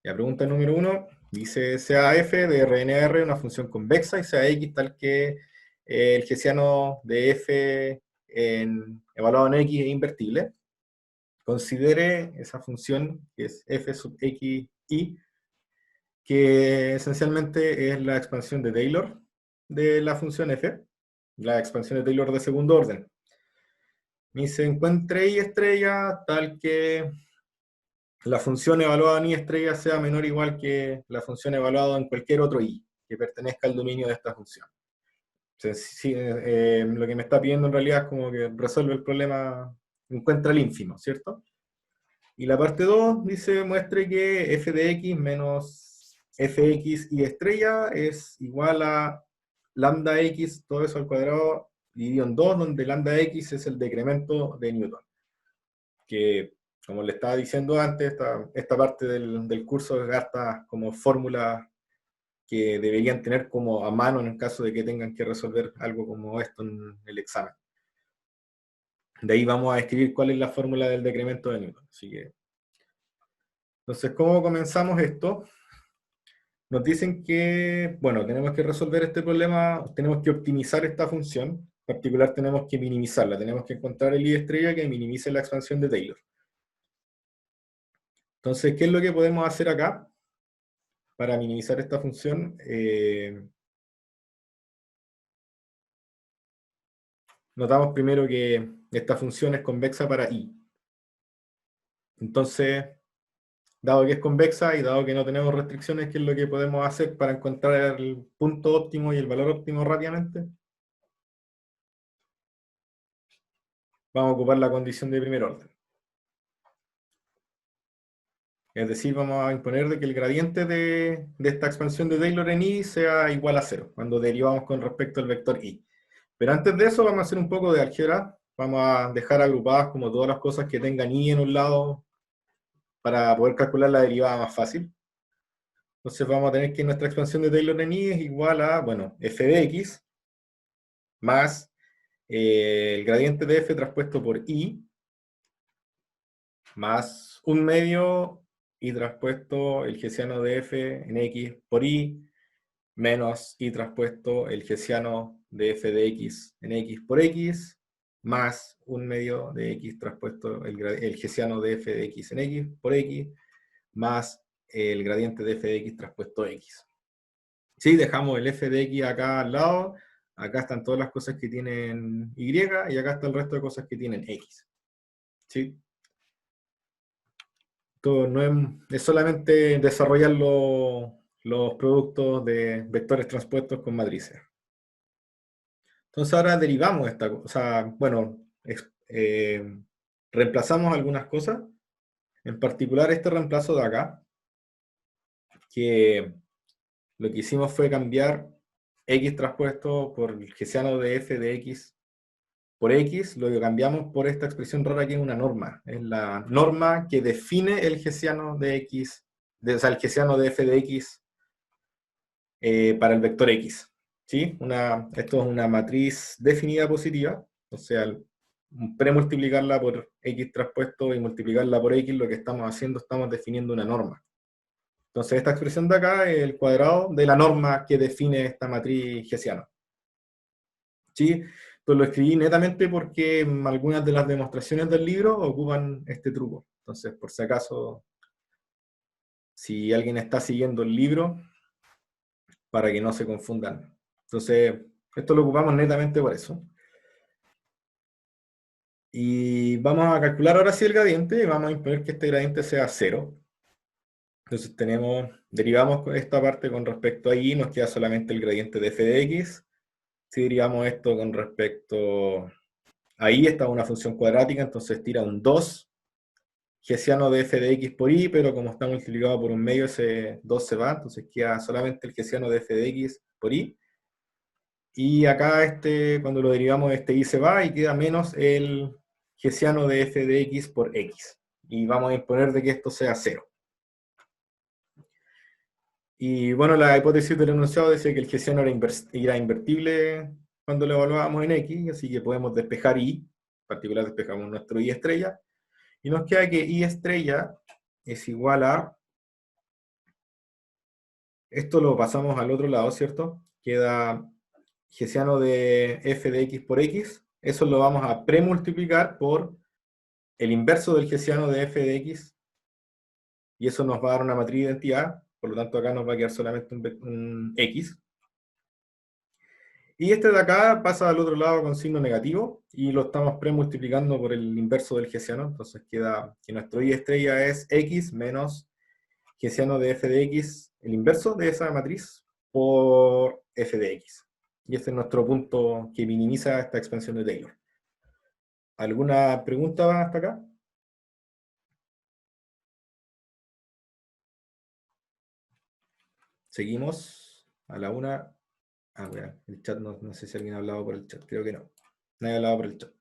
La pregunta número 1 dice: sea f de Rn una función convexa y sea x tal que el hessiano de f evaluado en x es invertible. Considere esa función que es f sub x y, que esencialmente es la expansión de Taylor de la función f, la expansión de Taylor de segundo orden. Y se encuentre y estrella tal que la función evaluada en i estrella sea menor o igual que la función evaluada en cualquier otro i que pertenezca al dominio de esta función. O sea, lo que me está pidiendo en realidad es como que resuelve el problema, encuentra el ínfimo, ¿cierto? Y la parte 2 dice: muestre que f de x menos fx y estrella es igual a lambda x, todo eso al cuadrado, dividido en 2, donde lambda x es el decremento de Newton. Que, como le estaba diciendo antes, esta parte del curso gasta como fórmulas que deberían tener como a mano en el caso de que tengan que resolver algo como esto en el examen. De ahí vamos a escribir cuál es la fórmula del decremento de Newton. Así que, entonces, ¿cómo comenzamos esto? Nos dicen que, bueno, tenemos que resolver este problema, tenemos que optimizar esta función. En particular tenemos que minimizarla, tenemos que encontrar el i estrella que minimice la expansión de Taylor. Entonces, ¿qué es lo que podemos hacer acá para minimizar esta función? Notamos primero que esta función es convexa para i. Entonces, dado que es convexa y dado que no tenemos restricciones, ¿qué es lo que podemos hacer para encontrar el punto óptimo y el valor óptimo rápidamente? Vamos a ocupar la condición de primer orden. Es decir, vamos a imponer de que el gradiente de esta expansión de Taylor en i sea igual a 0, cuando derivamos con respecto al vector i. Pero antes de eso vamos a hacer un poco de álgebra. Vamos a dejar agrupadas como todas las cosas que tengan i en un lado para poder calcular la derivada más fácil. Entonces vamos a tener que nuestra expansión de Taylor en i es igual a, bueno, f de x más el gradiente de f traspuesto por i más 1/2 y traspuesto el hessiano de f en x por i menos y traspuesto el hessiano de f de x en x por x más 1/2 de x traspuesto el hessiano de f de x en x por x más el gradiente de f de x traspuesto x. Sí, dejamos el f de x acá al lado, acá están todas las cosas que tienen y, y acá está el resto de cosas que tienen x. ¿Sí? Todo no es solamente desarrollar los productos de vectores transpuestos con matrices. Entonces ahora derivamos esta cosa, o sea, bueno, reemplazamos algunas cosas, en particular este reemplazo de acá, que lo que hicimos fue cambiar x traspuesto por el hessiano de f de x por x, lo que cambiamos por esta expresión rara que es una norma. Es la norma que define el hessiano de x, o sea, el hessiano de f de x para el vector x. ¿Sí? Esto es una matriz definida positiva, o sea, premultiplicarla por x traspuesto y multiplicarla por x, lo que estamos haciendo, estamos definiendo una norma. Entonces esta expresión de acá es el cuadrado de la norma que define esta matriz hessiana. ¿Sí? Pues lo escribí netamente porque algunas de las demostraciones del libro ocupan este truco. Entonces, por si acaso, si alguien está siguiendo el libro, para que no se confundan. Entonces, esto lo ocupamos netamente por eso. Y vamos a calcular ahora sí el gradiente, y vamos a imponer que este gradiente sea 0. Entonces derivamos esta parte con respecto a y, nos queda solamente el gradiente de f de x. Si derivamos esto con respecto a y, esta es una función cuadrática, entonces tira un 2 hessiano de f de x por y, pero como está multiplicado por un medio, ese 2 se va, entonces queda solamente el hessiano de f de x por y. Y acá cuando lo derivamos, este y se va y queda menos el hessiano de f de x por x. Y vamos a imponer de que esto sea 0. Y bueno, la hipótesis del enunciado decía que el hessiano era invertible cuando lo evaluábamos en x, así que podemos despejar y, en particular despejamos nuestro y estrella, y nos queda que y estrella es igual a Esto lo pasamos al otro lado, ¿cierto? Queda hessiano de f de x por x. Eso lo vamos a premultiplicar por el inverso del hessiano de f de x. Y eso nos va a dar una matriz de identidad. Por lo tanto, acá nos va a quedar solamente un x. Y este de acá pasa al otro lado con signo negativo. Y lo estamos premultiplicando por el inverso del hessiano. Entonces queda que nuestro y estrella es x menos hessiano de f de x, el inverso de esa matriz, por f de x. Y este es nuestro punto que minimiza esta expansión de Taylor. ¿Alguna pregunta hasta acá? Seguimos a la una. Ah, mira, el chat no sé si alguien ha hablado por el chat, creo que no. Nadie ha hablado por el chat.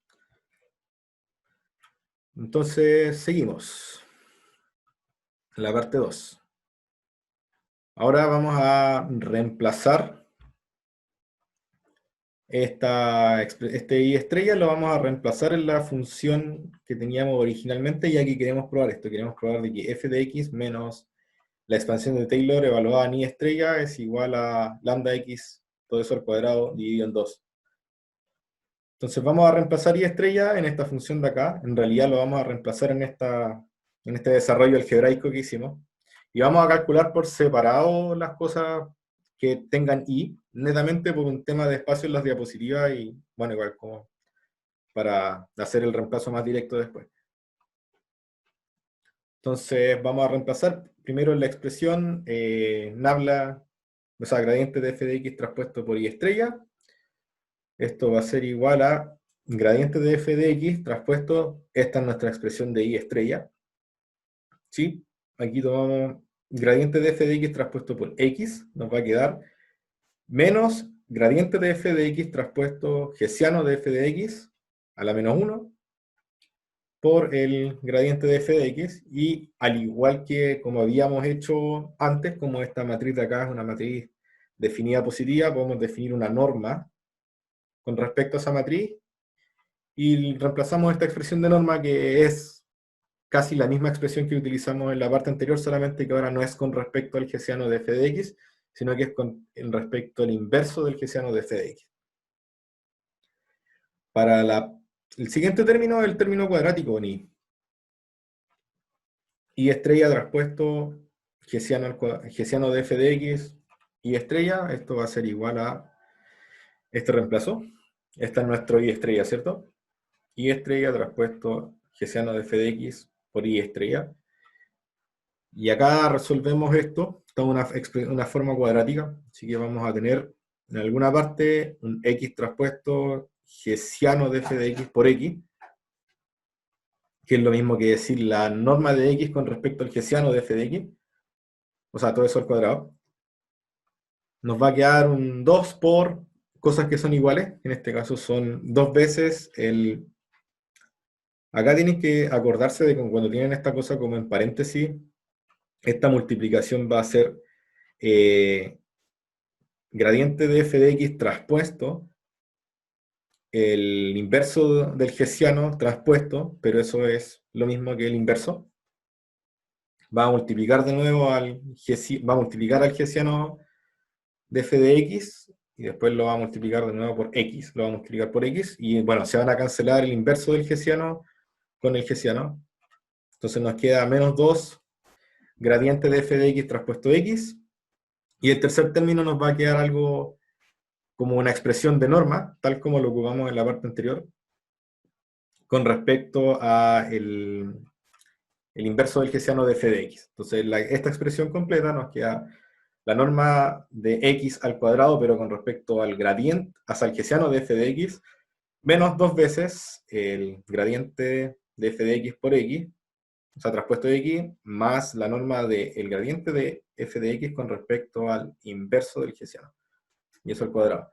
Entonces, seguimos. La parte 2. Ahora vamos a reemplazar este y estrella, lo vamos a reemplazar en la función que teníamos originalmente, y aquí queremos probar esto. Queremos probar de que f de x menos la expansión de Taylor evaluada en y estrella es igual a lambda x, todo eso al cuadrado dividido en 2. Entonces vamos a reemplazar y estrella en esta función de acá. En realidad lo vamos a reemplazar en este desarrollo algebraico que hicimos. Y vamos a calcular por separado las cosas que tengan y, netamente por un tema de espacio en las diapositivas y, bueno, igual como para hacer el reemplazo más directo después. Entonces vamos a reemplazar primero en la expresión nabla, o sea, gradiente de f de x traspuesto por y estrella. Esto va a ser igual a gradiente de f de x traspuesto, esta es nuestra expresión de y estrella. ¿Sí? Aquí tomamos gradiente de f de x traspuesto por x, nos va a quedar menos gradiente de f de x traspuesto hessiano de f de x a la menos 1 por el gradiente de f de x, y al igual que como habíamos hecho antes, como esta matriz de acá es una matriz definida positiva, podemos definir una norma con respecto a esa matriz, y reemplazamos esta expresión de norma, que es casi la misma expresión que utilizamos en la parte anterior, solamente que ahora no es con respecto al hessiano de f de x, sino que es en respecto al inverso del hessiano de f de x. Para el siguiente término, el término cuadrático con y. Y estrella traspuesto hessiano de f de x y estrella, esto va a ser igual a este reemplazo. Esta es nuestro y estrella, ¿cierto? Y estrella traspuesto hessiano de f de x por y estrella. Y acá resolvemos esto, esta es una forma cuadrática, así que vamos a tener en alguna parte un x traspuesto hessiano de f de x por x, que es lo mismo que decir la norma de x con respecto al hessiano de f de x, o sea, todo eso al cuadrado. Nos va a quedar un 2 por cosas que son iguales, en este caso son 2 veces el... Acá tienen que acordarse de que cuando tienen esta cosa como en paréntesis, esta multiplicación va a ser gradiente de f de x traspuesto, el inverso del hessiano traspuesto, pero eso es lo mismo que el inverso. Va a multiplicar de nuevo va a multiplicar al hessiano de f de x, y después lo va a multiplicar de nuevo por x, lo va a multiplicar por x, y bueno, se van a cancelar el inverso del hessiano con el hessiano. Entonces nos queda menos 2 gradiente de f de x traspuesto x, y el tercer término nos va a quedar algo como una expresión de norma, tal como lo ocupamos en la parte anterior, con respecto a el inverso del hessiano de f de x. Entonces esta expresión completa nos queda la norma de x al cuadrado, pero con respecto al gradiente, hasta el hessiano de f de x, menos 2 veces el gradiente de f de x por x, o sea, traspuesto de x, más la norma del gradiente de f de x con respecto al inverso del hessiano, y eso al cuadrado.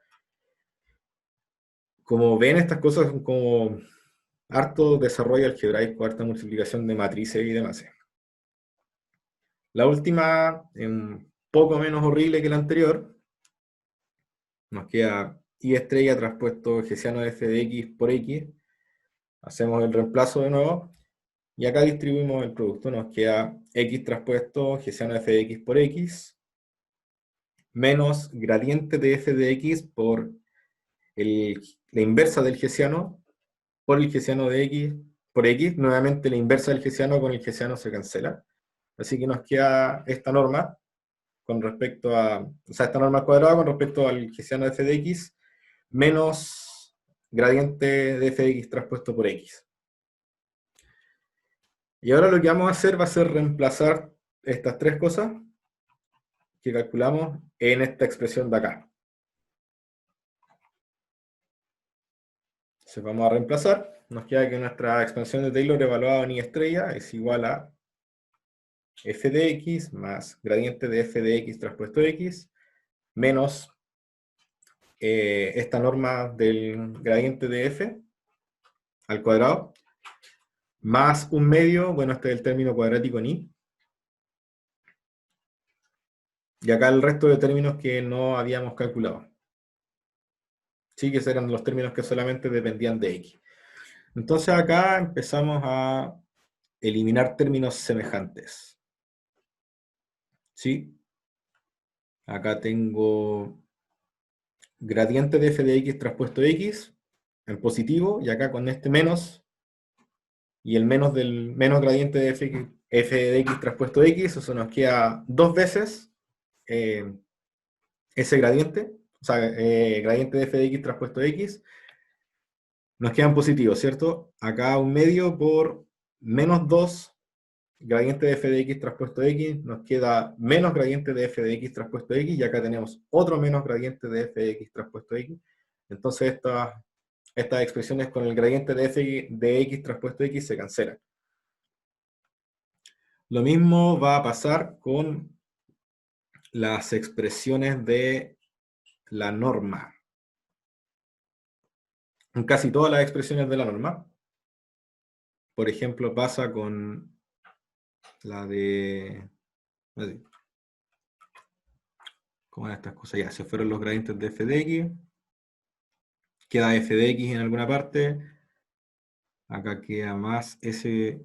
Como ven, estas cosas son como harto desarrollo algebraico, harta multiplicación de matrices y demás. La última, un poco menos horrible que la anterior, nos queda y estrella traspuesto hessiano de f de x por x. Hacemos el reemplazo de nuevo, y acá distribuimos el producto. Nos queda x traspuesto hessiano de f de x por x, menos gradiente de f de x por la inversa del hessiano por el hessiano de x por x. Nuevamente la inversa del hessiano con el hessiano se cancela. Así que nos queda esta norma con respecto a, o sea, esta norma al cuadrado con respecto al hessiano de f de x menos gradiente de f de x transpuesto por x. Y ahora lo que vamos a hacer va a ser reemplazar estas tres cosas que calculamos en esta expresión de acá. Entonces vamos a reemplazar. Nos queda que nuestra expansión de Taylor evaluada en y estrella es igual a f de x más gradiente de f de x transpuesto x menos esta norma del gradiente de f al cuadrado más un medio, bueno, este es el término cuadrático en y. Y acá el resto de términos que no habíamos calculado. Sí, que eran los términos que solamente dependían de x. Entonces acá empezamos a eliminar términos semejantes. ¿Sí? Acá tengo gradiente de f de x transpuesto x en positivo, y acá con este menos, y el menos del menos gradiente de f de x transpuesto x, eso nos queda dos veces ese gradiente, o sea, gradiente de f de x transpuesto x, nos quedan positivos, ¿cierto? Acá un medio por menos 2 gradiente de f de x transpuesto x, nos queda menos gradiente de f de x transpuesto x, y acá tenemos otro menos gradiente de f de x transpuesto x. Entonces estas expresiones con el gradiente de f de x transpuesto x se cancelan. Lo mismo va a pasar con las expresiones de la norma. En casi todas las expresiones de la norma. Por ejemplo, pasa con la de... ¿Cómo eran estas cosas? Ya, se fueron los gradientes de f de x. Queda f de x en alguna parte. Acá queda más ese...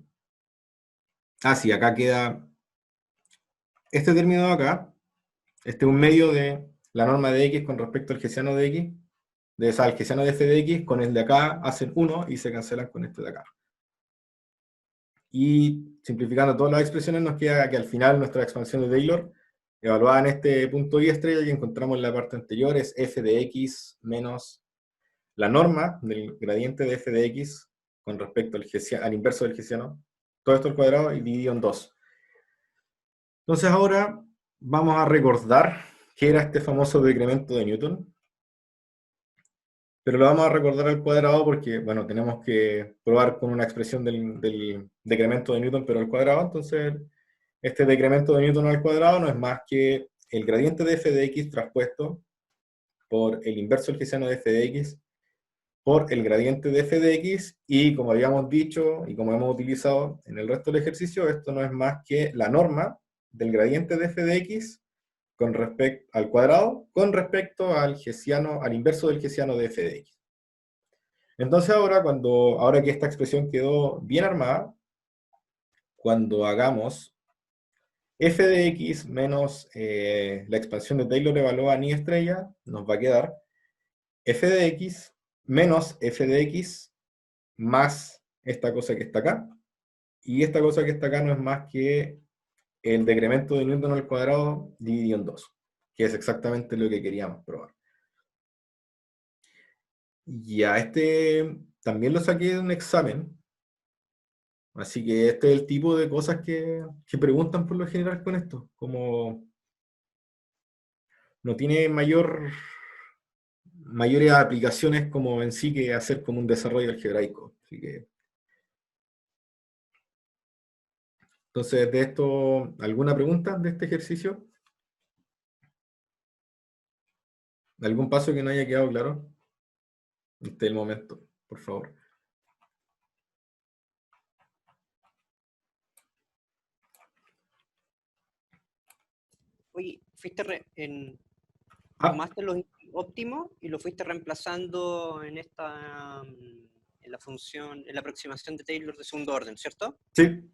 Ah, sí, acá queda este término de acá. Este es un medio de la norma de x con respecto al hessiano de x. De esa, el hessiano de f de x con el de acá hacen 1 y se cancelan con este de acá. Y simplificando todas las expresiones nos queda que al final nuestra expansión de Taylor, evaluada en este punto y estrella que encontramos en la parte anterior, es f de x menos la norma del gradiente de f de x con respecto al inverso del hessiano, todo esto al cuadrado y dividido en 2. Entonces ahora vamos a recordar qué era este famoso decremento de Newton, pero lo vamos a recordar al cuadrado porque, bueno, tenemos que probar con una expresión del decremento de Newton, pero al cuadrado. Entonces este decremento de Newton al cuadrado no es más que el gradiente de f de x traspuesto por el inverso del hessiano de f de x por el gradiente de f de x, y como habíamos dicho y como hemos utilizado en el resto del ejercicio, esto no es más que la norma del gradiente de f de x con respecto al cuadrado con respecto al hessiano, al inverso del hessiano de f de x. Entonces ahora que esta expresión quedó bien armada, cuando hagamos f de x menos la expansión de Taylor evaluada en y estrella, nos va a quedar f de x menos f de x más esta cosa que está acá. Y esta cosa que está acá no es más que el decremento de Newton al cuadrado dividido en 2, que es exactamente lo que queríamos probar. Y a este también lo saqué de un examen, así que este es el tipo de cosas que preguntan por lo general con esto, como no tiene mayores aplicaciones como en sí que hacer como un desarrollo algebraico. Así que, entonces, de esto, ¿alguna pregunta de este ejercicio? ¿Algún paso que no haya quedado claro? Este es el momento, por favor. Oye, Ah, tomaste los óptimos y lo fuiste reemplazando en en la función, en la aproximación de Taylor de segundo orden, ¿cierto? sí,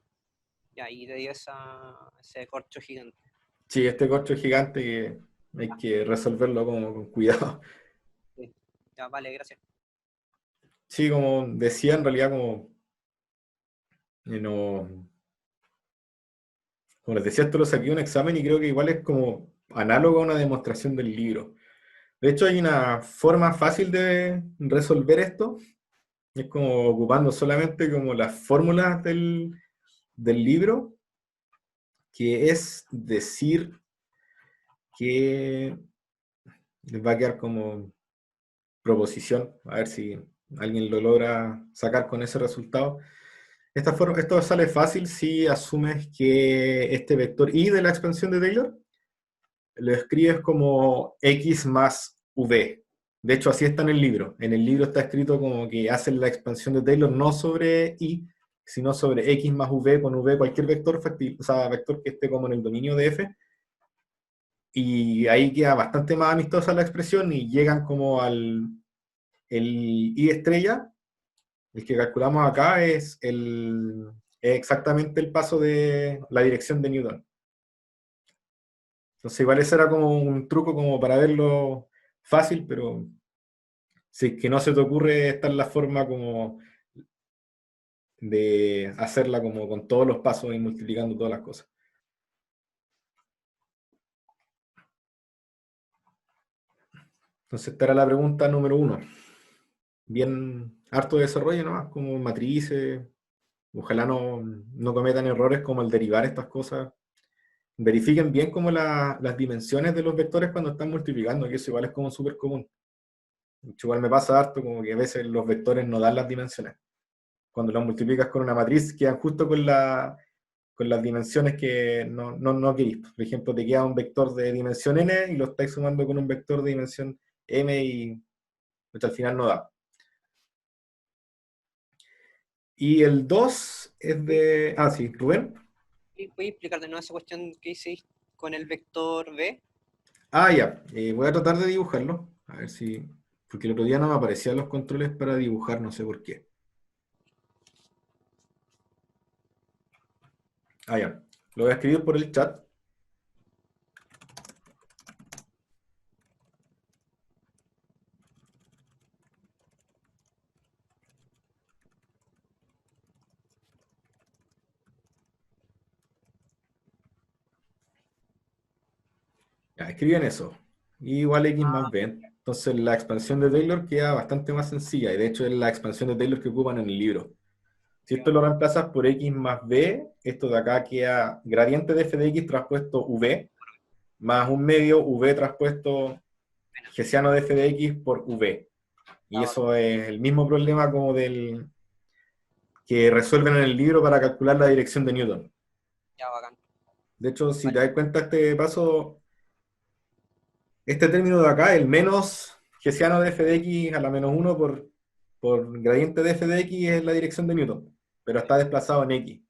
Y ahí te dio ese corcho gigante. sí, este corcho gigante hay que resolverlo como con cuidado. Sí. Ya, vale, gracias. Sí, como decía, en realidad no, como les decía, esto lo saqué de un examen y creo que igual es como análogo a una demostración del libro. De hecho, hay una forma fácil de resolver esto, es como ocupando solamente como las fórmulas del libro, que es decir que les va a quedar como proposición, a ver si alguien lo logra sacar con ese resultado. Esto sale fácil si asumes que este vector y de la expansión de Taylor lo escribes como x más v. De hecho, así está en el libro. En el libro está escrito como que hacen la expansión de Taylor no sobre y, sino sobre x más v con v, cualquier vector factible, o sea, vector que esté como en el dominio de f. Y ahí queda bastante más amistosa la expresión y llegan como el i estrella. El que calculamos acá es exactamente el paso de la dirección de Newton. Entonces igual ese era como un truco como para verlo fácil, pero si es que no se te ocurre, esta es la forma como de hacerla como con todos los pasos y multiplicando todas las cosas. Entonces esta era la pregunta número 1. Bien harto de desarrollo nomás, como matrices. Ojalá no cometan errores como el derivar estas cosas. Verifiquen bien como las dimensiones de los vectores cuando están multiplicando, que eso igual es como súper común. Igual me pasa harto como que a veces los vectores no dan las dimensiones. Cuando los multiplicas con una matriz quedan justo con las dimensiones que no querís. Por ejemplo, te queda un vector de dimensión n y lo estáis sumando con un vector de dimensión m y pues, al final no da. Y el 2 es de... Ah, sí, Rubén. ¿Puedes explicar de nuevo esa cuestión que hiciste con el vector b? Ah, ya. Voy a tratar de dibujarlo. A ver si... Porque el otro día no me aparecían los controles para dibujar, no sé por qué. Ah, ya. Lo voy a escribir por el chat. Ya, escriben eso. Y igual x más b. Entonces la expansión de Taylor queda bastante más sencilla. Y de hecho es la expansión de Taylor que ocupan en el libro. Si esto lo reemplazas por x más b, esto de acá queda gradiente de f de x traspuesto v, más un medio v traspuesto hessiano de f de x por v. Y Ya, eso es el mismo problema como del que resuelven en el libro para calcular la dirección de Newton. ya, bacán. De hecho, si te Vale, das cuenta, este paso, este término de acá, el menos hessiano de f de x a la menos 1 por gradiente de f de x es la dirección de Newton, pero está desplazado en x.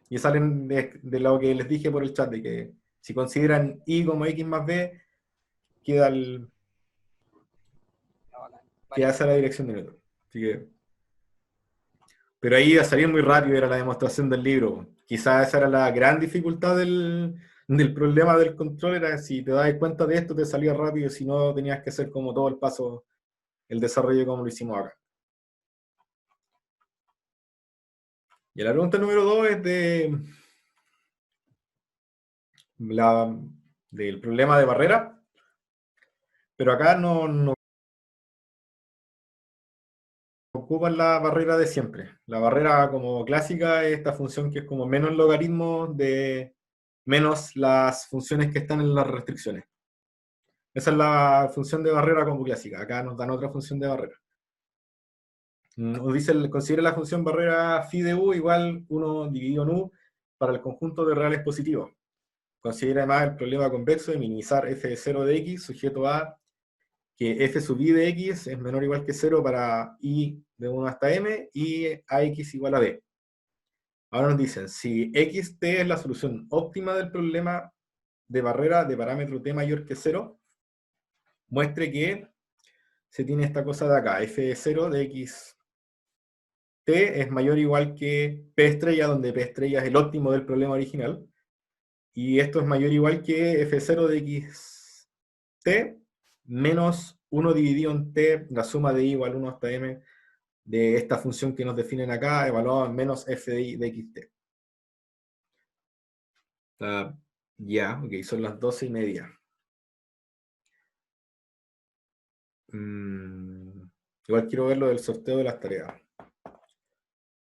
Y salen de lo que les dije por el chat, de que si consideran y como x más b, queda, ya, bacán. queda Vale, esa la dirección de Newton. Así que, pero ahí iba a salir muy rápido, era la demostración del libro. Quizás esa era la gran dificultad del problema del control, era si te das cuenta de esto, te salía rápido, si no tenías que hacer como todo el paso, el desarrollo como lo hicimos acá. Y la pregunta número 2 es del problema de barrera, pero acá no ocupan la barrera de siempre. La barrera como clásica es esta función que es como menos logaritmo de menos las funciones que están en las restricciones. Esa es la función de barrera como clásica. Acá nos dan otra función de barrera. Nos dice, considera la función barrera phi de u igual 1 dividido en u para el conjunto de reales positivos. Considera además el problema convexo de minimizar f de 0 de x sujeto a que f sub i de x es menor o igual que 0 para i de 1 hasta m y ax igual a b. Ahora nos dicen, si xt es la solución óptima del problema de barrera de parámetro t mayor que 0, muestre que se tiene esta cosa de acá, f de 0 de x t es mayor o igual que p estrella, donde p estrella es el óptimo del problema original, y esto es mayor o igual que f0 de xt menos 1 dividido en t, la suma de i igual 1 hasta m de esta función que nos definen acá, evaluada en menos f de i de xt. Ya, ok, son las 12:30. Igual quiero ver lo del sorteo de las tareas.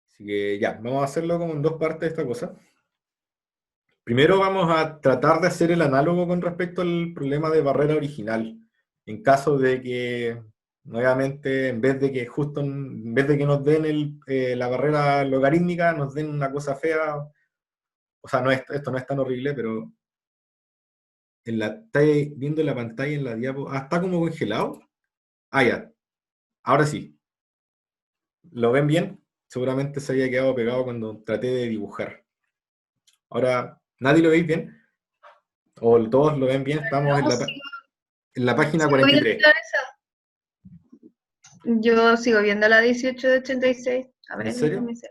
Así que ya, vamos a hacerlo como en dos partes esta cosa. Primero vamos a tratar de hacer el análogo con respecto al problema de barrera original. En caso de que, nuevamente, en vez de que nos den la barrera logarítmica, nos den una cosa fea. O sea, esto no es tan horrible, pero está viendo la pantalla en la diapo. Ah, está como congelado. Ah, ya. Ahora sí. ¿Lo ven bien? Seguramente se había quedado pegado cuando traté de dibujar. Ahora, ¿nadie lo veis bien? ¿O todos lo ven bien? Estamos No, en la página sigo viendo 43. esa. Yo sigo viendo la 18 de 86. A ¿En ver, serio? déjame hacer.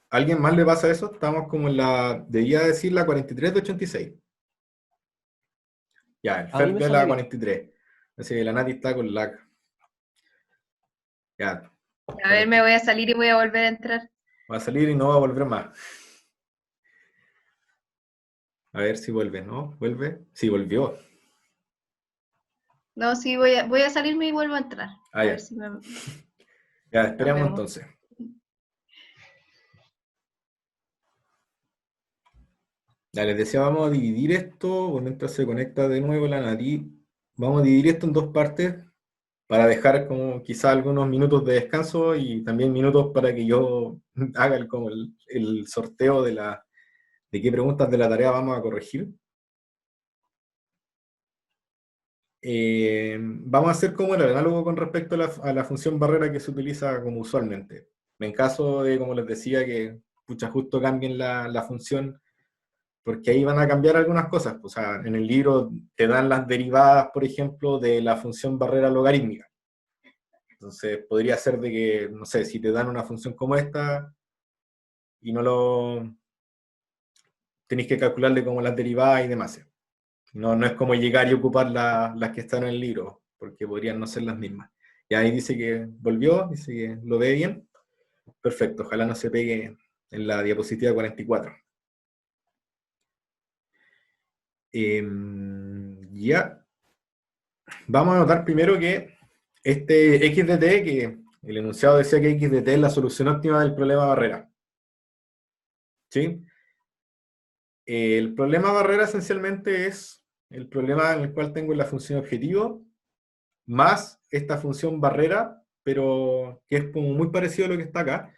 ¿A alguien más le pasa eso? Estamos como en debía decir la 43 de 86. Ya, el A mí FEP me de sale la bien. 43. Así que la Nati está con lag. Ya, A ver, me voy a salir y voy a volver a entrar. va a salir y no va a volver más. A ver si vuelve, ¿no? ¿Vuelve? Sí, volvió. No, sí, voy a salirme y vuelvo a entrar. Ah, A ya. ver si nos Ya, esperemos vemos. entonces. Ya, les decía, vamos a dividir esto, mientras se conecta de nuevo la Nati, vamos a dividir esto en dos partes para dejar como quizá algunos minutos de descanso y también minutos para que yo haga como el sorteo de qué preguntas de la tarea vamos a corregir. Vamos a hacer como el análogo con respecto a la función barrera que se utiliza como usualmente. En caso de, como les decía, que pucha, justo cambien la función, porque ahí van a cambiar algunas cosas. O sea, en el libro te dan las derivadas, por ejemplo, de la función barrera logarítmica. Entonces, podría ser de que, no sé, si te dan una función como esta y no lo tenéis que calcularle como las derivadas y demás. No es como llegar y ocupar las que están en el libro, porque podrían no ser las mismas. Y ahí dice que volvió, dice que lo ve bien. Perfecto, ojalá no se pegue en la diapositiva 44. Ya, vamos a notar primero que este x de t, que el enunciado decía que x de t es la solución óptima del problema barrera. ¿Sí? El problema barrera esencialmente es el problema en el cual tengo la función objetivo más esta función barrera, pero que es como muy parecido a lo que está acá.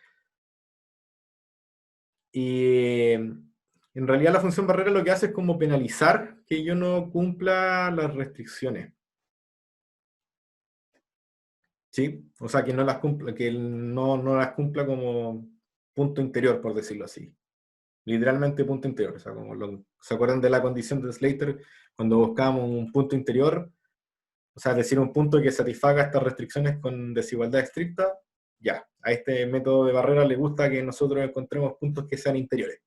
Y en realidad la función barrera lo que hace es como penalizar que yo no cumpla las restricciones. ¿Sí? O sea, que no las cumpla, que no las cumpla como punto interior, por decirlo así. Literalmente punto interior. O sea, ¿se acuerdan de la condición de Slater cuando buscábamos un punto interior? O sea, es decir, un punto que satisfaga estas restricciones con desigualdad estricta. Ya, a este método de barrera le gusta que nosotros encontremos puntos que sean interiores.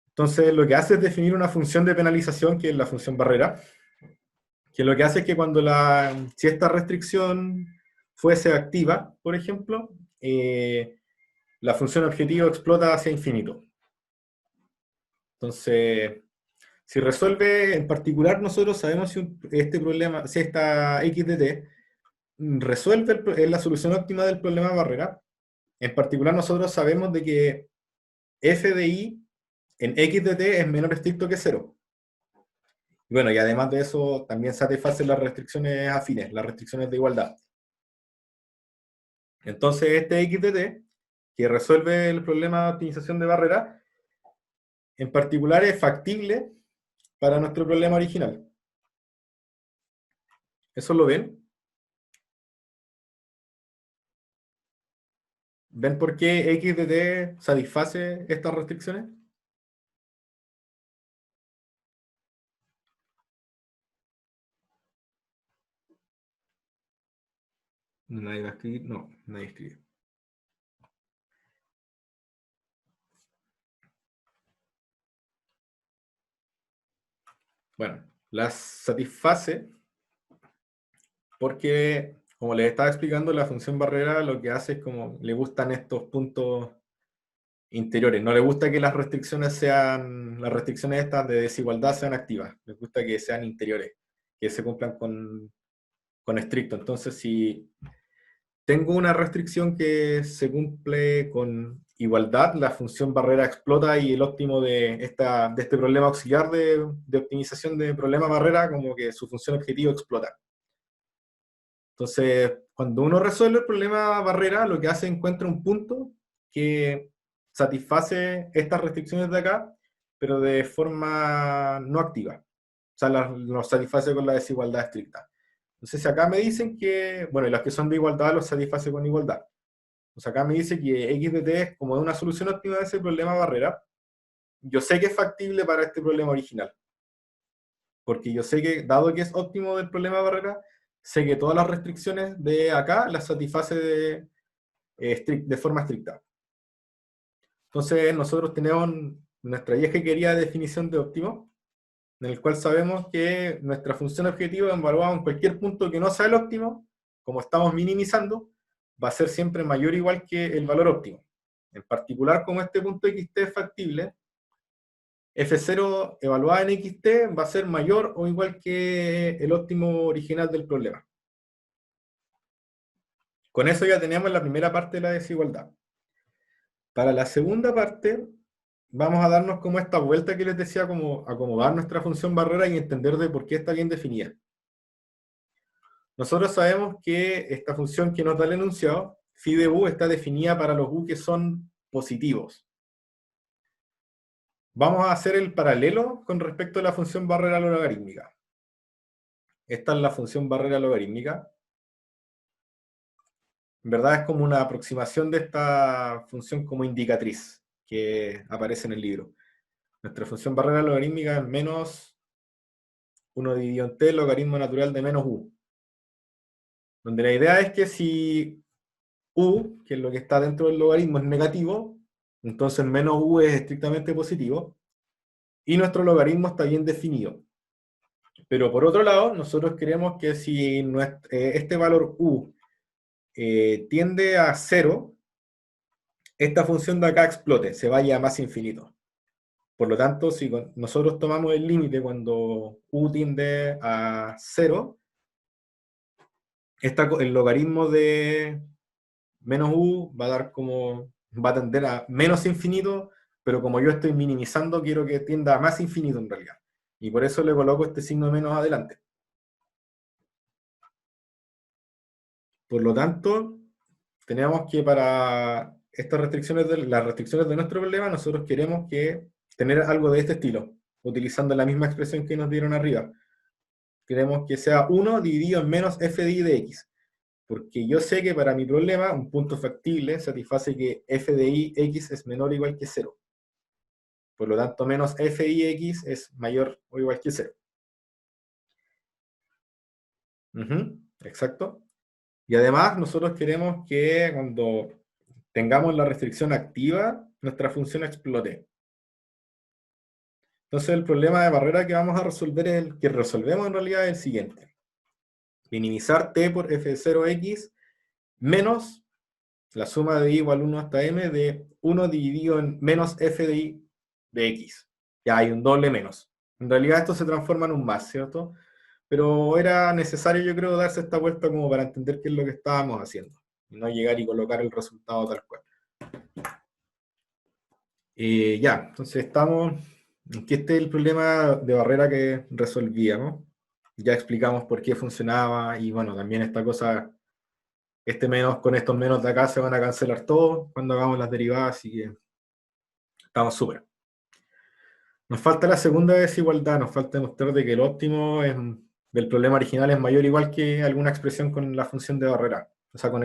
Entonces, lo que hace es definir una función de penalización, que es la función barrera, que lo que hace es que si esta restricción fuese activa, por ejemplo, la función objetivo explota hacia infinito. Entonces, si resuelve, en particular, nosotros sabemos si este problema, si esta x de t resuelve es la solución óptima del problema barrera. En particular, nosotros sabemos de que f de i en x de t es menor estricto que 0. Bueno, y además de eso, también satisface las restricciones afines, las restricciones de igualdad. Entonces, este x de t, que resuelve el problema de optimización de barrera, en particular es factible para nuestro problema original. ¿Eso lo ven? ¿Ven por qué x de t satisface estas restricciones? Nadie va a escribir, no, nadie escribe. Bueno, las satisface porque, como les estaba explicando, la función barrera lo que hace es como le gustan estos puntos interiores. No le gusta que las restricciones estas de desigualdad sean activas. Les gusta que sean interiores, que se cumplan con estricto. Entonces, si tengo una restricción que se cumple con igualdad, la función barrera explota y el óptimo de este problema auxiliar de optimización de problema barrera, como que su función objetivo explota. Entonces, cuando uno resuelve el problema barrera, lo que hace es encuentra un punto que satisface estas restricciones de acá, pero de forma no activa. O sea, los satisface con la desigualdad estricta. Entonces, acá me dicen que, bueno, y los que son de igualdad los satisface con igualdad. Entonces, acá me dice que x de t es como una solución óptima de ese problema barrera. Yo sé que es factible para este problema original. Porque yo sé que, dado que es óptimo del problema barrera, sé que todas las restricciones de acá las satisface de forma estricta. Entonces, nosotros tenemos nuestra ya querida definición de óptimo, en el cual sabemos que nuestra función objetiva evaluada en cualquier punto que no sea el óptimo, como estamos minimizando, va a ser siempre mayor o igual que el valor óptimo. En particular, como este punto xt es factible, f0 evaluada en xt va a ser mayor o igual que el óptimo original del problema. Con eso ya tenemos la primera parte de la desigualdad. Para la segunda parte, vamos a darnos como esta vuelta que les decía, como acomodar nuestra función barrera y entender de por qué está bien definida. Nosotros sabemos que esta función que nos da el enunciado, phi de u, está definida para los u que son positivos. Vamos a hacer el paralelo con respecto a la función barrera logarítmica. Esta es la función barrera logarítmica. En verdad es como una aproximación de esta función como indicatriz que aparece en el libro. Nuestra función barrera logarítmica es menos 1 dividido en t logaritmo natural de menos u. Donde la idea es que si u, que es lo que está dentro del logaritmo, es negativo, entonces menos u es estrictamente positivo, y nuestro logaritmo está bien definido. Pero por otro lado, nosotros queremos que si este valor u tiende a 0, esta función de acá explote, se vaya a más infinito. Por lo tanto, si nosotros tomamos el límite cuando u tiende a 0, el logaritmo de menos u va a tender a menos infinito, pero como yo estoy minimizando, quiero que tienda a más infinito en realidad. Y por eso le coloco este signo de menos adelante. Por lo tanto, tenemos que para estas restricciones, las restricciones de nuestro problema, nosotros queremos tener algo de este estilo, utilizando la misma expresión que nos dieron arriba. Queremos que sea 1 dividido en menos f de i de x. Porque yo sé que para mi problema, un punto factible satisface que f de i x es menor o igual que 0. Por lo tanto, menos f de i x es mayor o igual que 0. Exacto. Y además, nosotros queremos que cuando tengamos la restricción activa, nuestra función explote. Entonces, el problema de barrera que vamos a resolver es el que resolvemos en realidad es el siguiente. Minimizar t por f de 0x menos la suma de i igual 1 hasta m de 1 dividido en menos f de i de x. Ya hay un doble menos. En realidad esto se transforma en un más, ¿cierto? Pero era necesario, yo creo, darse esta vuelta como para entender qué es lo que estábamos haciendo. Y no llegar y colocar el resultado tal cual. Ya, entonces estamos... Aquí este es el problema de barrera que resolvíamos. Ya explicamos por qué funcionaba y bueno, también esta cosa... menos con estos menos de acá se van a cancelar todos cuando hagamos las derivadas, así que estamos súper. Nos falta la segunda desigualdad, nos falta demostrar de que el óptimo del problema original es mayor o igual que alguna expresión con la función de barrera. O sea, con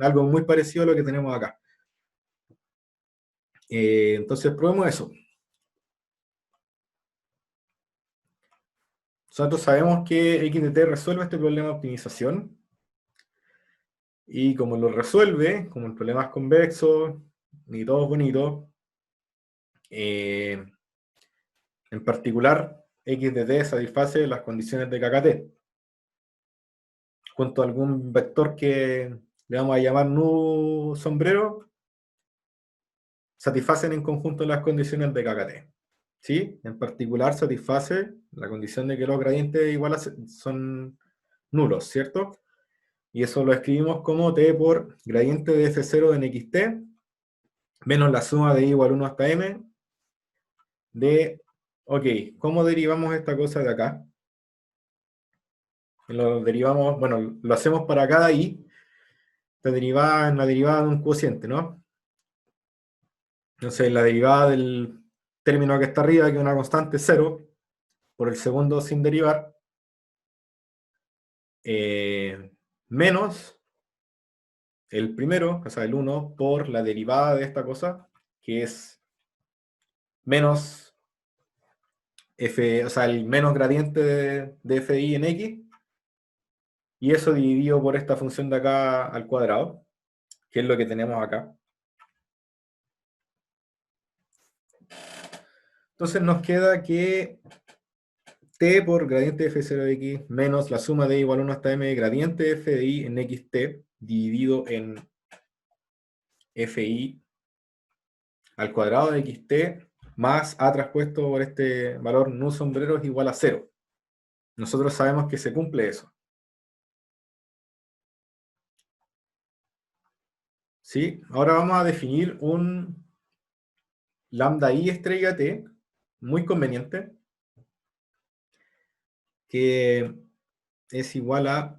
algo muy parecido a lo que tenemos acá. Entonces probemos eso. Nosotros sabemos que x de t resuelve este problema de optimización. Y como lo resuelve, como el problema es convexo, y todo bonito, en particular, x de t satisface las condiciones de KKT, junto a algún vector que le vamos a llamar nu sombrero, satisfacen en conjunto las condiciones de KKT. ¿Sí? En particular satisface la condición de que los gradientes iguales son nulos, ¿cierto? Y eso lo escribimos como t por gradiente de f0 en xt menos la suma de i igual 1 hasta m de, ok, ¿cómo derivamos esta cosa de acá? Lo derivamos, bueno, lo hacemos para cada i, esta derivada en la derivada de un cociente, ¿no? Entonces la derivada del término que está arriba, que es una constante 0, por el segundo sin derivar, menos el primero, o sea, el 1, por la derivada de esta cosa, que es menos f, o sea, el menos gradiente de fi en x, y eso dividido por esta función de acá al cuadrado, que es lo que tenemos acá. Entonces nos queda que t por gradiente de f0 de x menos la suma de i igual 1 hasta m de gradiente de f de i en xt dividido en fi al cuadrado de xt más a traspuesto por este valor nu sombrero es igual a 0. Nosotros sabemos que se cumple eso. ¿Sí? Ahora vamos a definir un lambda i estrella t, muy conveniente, que es igual a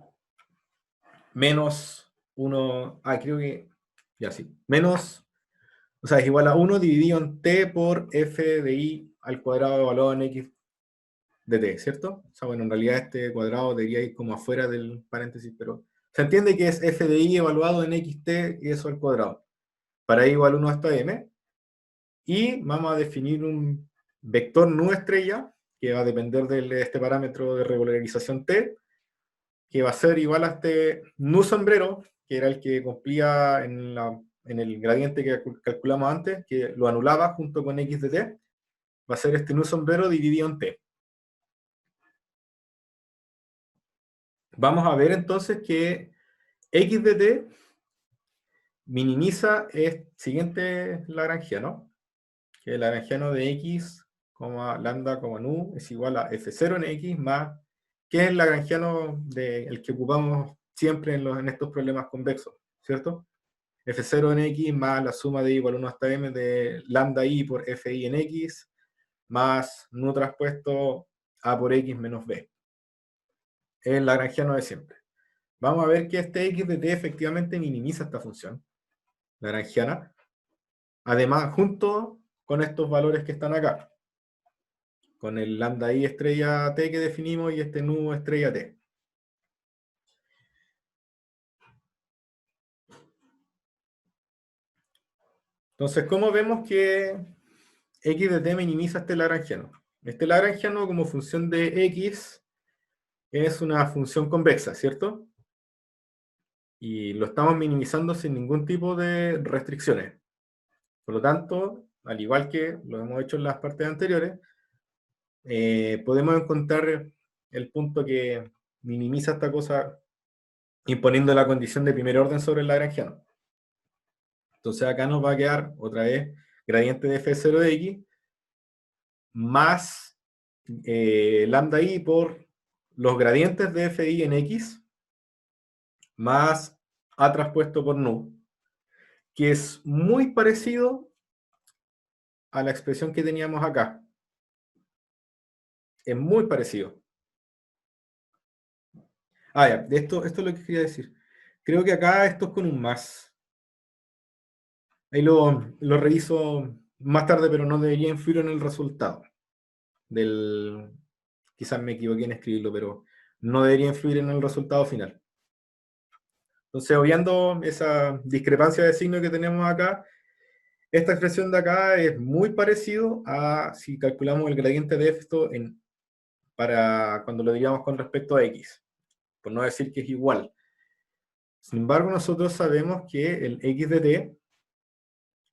menos 1, creo que, ya sí, menos, o sea, es igual a 1 dividido en t por f de i al cuadrado evaluado en x de t, ¿cierto? O sea, bueno, en realidad este cuadrado debería ir como afuera del paréntesis, pero se entiende que es f de i evaluado en xt y eso al cuadrado. Para i igual 1 hasta m. Y vamos a definir un vector nu estrella, que va a depender de este parámetro de regularización t, que va a ser igual a este nu sombrero, que era el que cumplía en el gradiente que calculamos antes, que lo anulaba junto con x de t, va a ser este nu sombrero dividido en t. Vamos a ver entonces que x de t minimiza el siguiente lagrangiano, que el lagrangiano de x, lambda, nu, es igual a f0 en x más, que es el lagrangiano el que ocupamos siempre en estos problemas convexos, ¿cierto? f0 en x más la suma de i igual 1 hasta m de lambda i por fi en x más nu traspuesto a por x menos b. Es el lagrangiano de siempre. Vamos a ver que este x de t efectivamente minimiza esta función lagrangiana, además junto con estos valores que están acá, con el lambda i estrella t que definimos y este nu estrella t. Entonces, ¿cómo vemos que x de t minimiza este lagrangiano? Este lagrangiano como función de x es una función convexa, ¿cierto? Y lo estamos minimizando sin ningún tipo de restricciones. Por lo tanto, al igual que lo hemos hecho en las partes anteriores, podemos encontrar el punto que minimiza esta cosa imponiendo la condición de primer orden sobre el lagrangiano. Entonces acá nos va a quedar otra vez gradiente de f0 de x más lambda i por los gradientes de fi en x más a traspuesto por nu, que es muy parecido a la expresión que teníamos acá. Es muy parecido. Ya, esto es lo que quería decir. Creo que acá esto es con un más. Ahí lo reviso más tarde, pero no debería influir en el resultado. Quizás me equivoqué en escribirlo, pero no debería influir en el resultado final. Entonces, obviando esa discrepancia de signo que tenemos acá, esta expresión de acá es muy parecido a si calculamos el gradiente de esto para cuando lo digamos con respecto a x, por no decir que es igual. Sin embargo, nosotros sabemos que el x de t,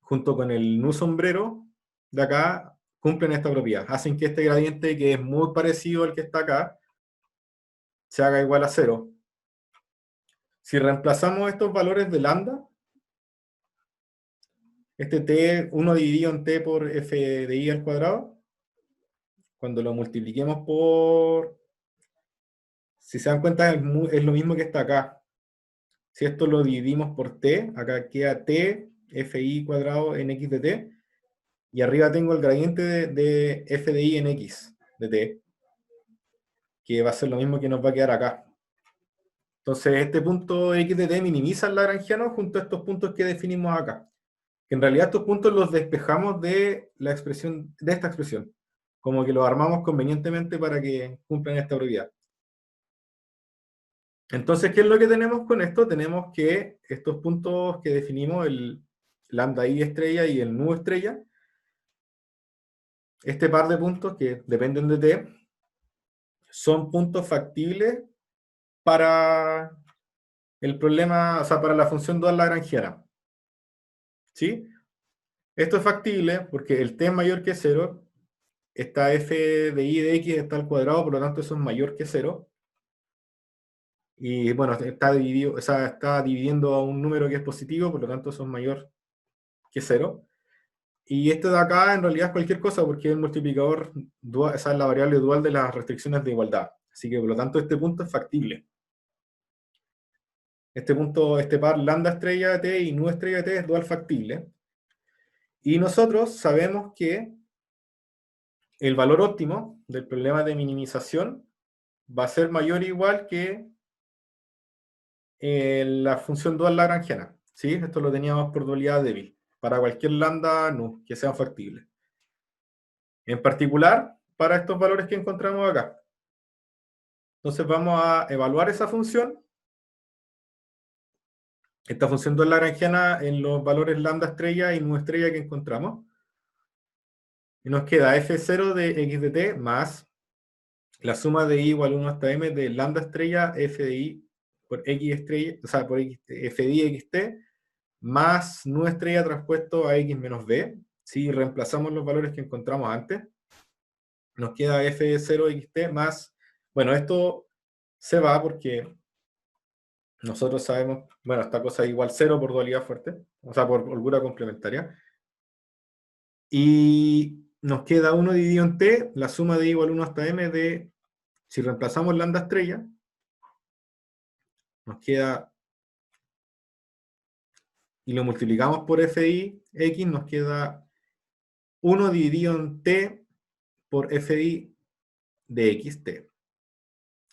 junto con el nu sombrero de acá, cumplen esta propiedad. Hacen que este gradiente, que es muy parecido al que está acá, se haga igual a 0. Si reemplazamos estos valores de lambda, este t, 1 dividido en t por f de i al cuadrado, cuando lo multipliquemos por... Si se dan cuenta, es lo mismo que está acá. Si esto lo dividimos por t, acá queda t, fi cuadrado en x de t, y arriba tengo el gradiente de f de i en x de t, que va a ser lo mismo que nos va a quedar acá. Entonces, este punto x de t minimiza el lagrangiano junto a estos puntos que definimos acá. Que en realidad estos puntos los despejamos de la expresión, de esta expresión. Como que los armamos convenientemente para que cumplan esta propiedad. Entonces, ¿qué es lo que tenemos con esto? Tenemos que estos puntos que definimos, el lambda i estrella y el nu estrella, este par de puntos que dependen de t, son puntos factibles para el problema, o sea, para la función dual lagrangiana. ¿Sí? Esto es factible porque el t es mayor que 0, esta f de i de x está al cuadrado, por lo tanto eso es mayor que 0. Y bueno, está dividido, o sea, está dividiendo a un número que es positivo, por lo tanto eso es mayor que 0. Y este de acá en realidad es cualquier cosa porque es el multiplicador dual, esa es la variable dual de las restricciones de igualdad. Así que por lo tanto este punto es factible. Este punto, este par lambda estrella de t y nu estrella de t es dual factible. Y nosotros sabemos que el valor óptimo del problema de minimización va a ser mayor o igual que la función dual lagrangiana. ¿Sí? Esto lo teníamos por dualidad débil, para cualquier lambda nu que sea factible. En particular, para estos valores que encontramos acá. Entonces vamos a evaluar esa función, esta función dual lagrangiana en los valores lambda estrella y nu estrella que encontramos. Y nos queda f0 de x de t más la suma de i igual a 1 hasta m de lambda estrella f de i por x estrella, o sea, por x, f de i xt, más nu estrella transpuesto a x menos b. Si reemplazamos los valores que encontramos antes, nos queda f0 xt más, bueno, esto se va porque nosotros sabemos, bueno, esta cosa es igual 0 por dualidad fuerte, o sea, por holgura complementaria. Y nos queda 1 dividido en t, la suma de i igual a 1 hasta m de, si reemplazamos lambda estrella, nos queda, y lo multiplicamos por fi x, nos queda 1 dividido en t por fi de xt,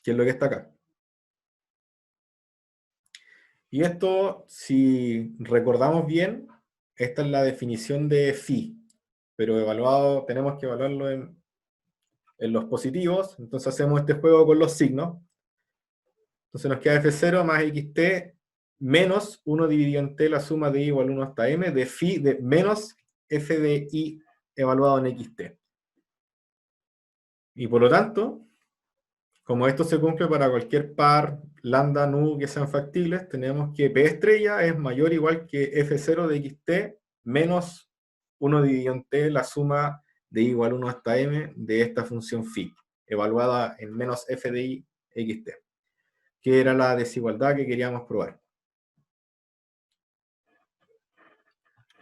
que es lo que está acá. Y esto, si recordamos bien, esta es la definición de phi, pero evaluado, tenemos que evaluarlo en los positivos, entonces hacemos este juego con los signos. Entonces nos queda f0 más xt menos 1 dividido en t, la suma de i igual a 1 hasta m, de phi de menos f de i evaluado en xt. Y por lo tanto, como esto se cumple para cualquier par lambda nu que sean factibles, tenemos que P estrella es mayor o igual que F0 de xt menos 1 dividido en t, la suma de i igual a 1 hasta m de esta función phi, evaluada en menos f de i xt, que era la desigualdad que queríamos probar.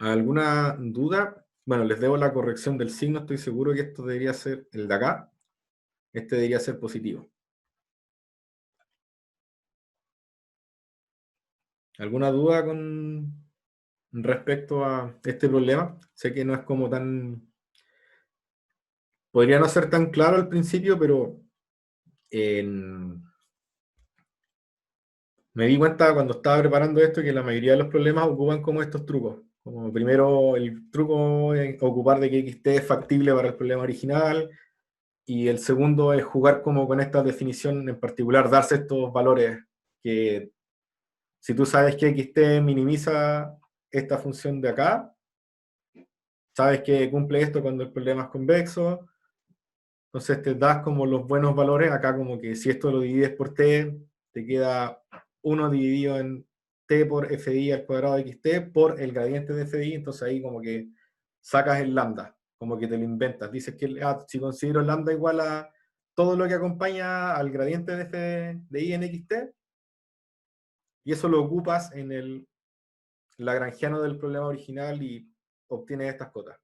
¿Alguna duda? Bueno, les debo la corrección del signo, estoy seguro que esto debería ser el de acá, este debería ser positivo. ¿Alguna duda con respecto a este problema? Sé que no es como tan... Podría no ser tan claro al principio, pero me di cuenta cuando estaba preparando esto que la mayoría de los problemas ocupan como estos trucos. Como primero el truco es ocupar de que xt es factible para el problema original, y el segundo es jugar como con esta definición en particular, darse estos valores que si tú sabes que xt minimiza esta función de acá, sabes que cumple esto cuando el problema es convexo, entonces te das como los buenos valores, acá como que si esto lo divides por t, te queda 1 dividido en t por fi al cuadrado de xt por el gradiente de fi, entonces ahí como que sacas el lambda como que te lo inventas. Dices que si considero lambda igual a todo lo que acompaña al gradiente de f de I en xt, y eso lo ocupas en el lagrangiano del problema original y obtienes estas cotas.